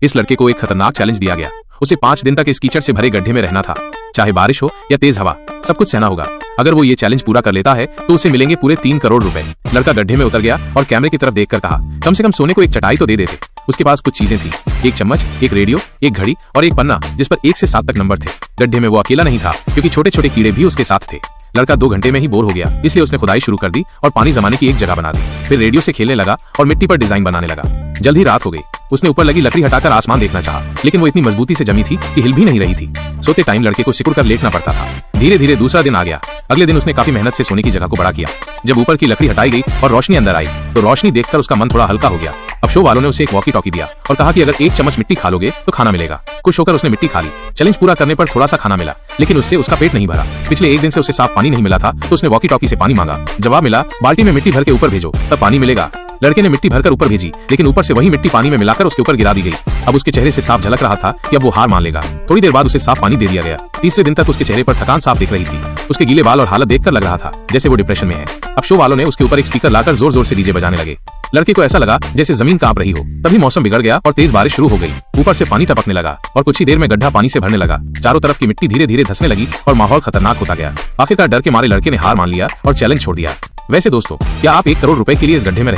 इस लड़के को एक खतरनाक चैलेंज दिया गया। उसे 5 दिन तक इस कीचड़ से भरे गड्ढे में रहना था। चाहे बारिश हो या तेज हवा, सब कुछ सहना होगा। अगर वो ये चैलेंज पूरा कर लेता है तो उसे मिलेंगे पूरे 3 करोड़ रुपए। लड़का गड्ढे में उतर गया और कैमरे की तरफ देखकर कहा, कम से कम सोने को एक चटाई तो दे देते। उसके पास कुछ चीजें थी, एक चम्मच, एक रेडियो, एक घड़ी और एक पन्ना जिस पर 1 से 7 तक नंबर थे। गड्ढे में वो अकेला नहीं था क्योंकि छोटे छोटे कीड़े भी उसके साथ थे। लड़का 2 घंटे में ही बोर हो गया, इसलिए उसने खुदाई शुरू कर दी और पानी जमाने की एक जगह बना दी। फिर रेडियो से खेलने लगा और मिट्टी पर डिजाइन बनाने लगा। जल्द ही रात हो गई। उसने ऊपर लगी लकड़ी हटाकर आसमान देखना चाहा, लेकिन वो इतनी मजबूती से जमी थी कि हिल भी नहीं रही थी। सोते टाइम लड़के को सिकुड़ कर लेटना पड़ता था। धीरे धीरे दूसरा दिन आ गया। अगले दिन उसने काफी मेहनत से सोने की जगह को बड़ा किया। जब ऊपर की लकड़ी हटाई गई और रोशनी अंदर आई तो रोशनी देखकर उसका मन थोड़ा हल्का हो गया। अब शो वालों ने उसे एक वॉकी टॉकी दिया और कहा कि अगर 1 चम्मच मिट्टी खा लोगे तो खाना मिलेगा। खुश होकर उसने मिट्टी खा ली। चैलेंज पूरा करने पर थोड़ा सा खाना मिला, लेकिन उससे उसका पेट नहीं भरा। पिछले 1 दिन से उसे साफ पानी नहीं मिला था तो उसने वॉकी टॉकी से पानी मांगा। जवाब मिला, बाल्टी में मिट्टी भर के ऊपर भेजो तब पानी मिलेगा। लड़के ने मिट्टी भरकर ऊपर भेजी, लेकिन ऊपर से वही मिट्टी पानी में मिलाकर उसके ऊपर गिरा दी गई। अब उसके चेहरे से साफ झलक रहा था कि अब वो हार मान लेगा। थोड़ी देर बाद उसे साफ पानी दे दिया गया। तीसरे दिन तक उसके चेहरे पर थकान साफ दिख रही थी। उसके गीले बाल और हालत देखकर लग रहा था जैसे वो डिप्रेशन में है। अब शो वालों ने उसके ऊपर एक स्पीकर लाकर जोर जोर से डीजे बजाने लगे। लड़के को ऐसा लगा जैसे जमीन कांप रही हो। तभी मौसम बिगड़ गया और तेज बारिश शुरू हो गई। ऊपर से पानी टपकने लगा और कुछ ही देर में गड्ढा पानी से भरने लगा। चारों तरफ की मिट्टी धीरे धीरे धंसने लगी और माहौल खतरनाक होता गया। आखिरकार डर के मारे लड़के ने हार मान लिया और चैलेंज छोड़ दिया। वैसे दोस्तों, क्या आप 1 करोड़ रुपए के लिए इस गड्ढे में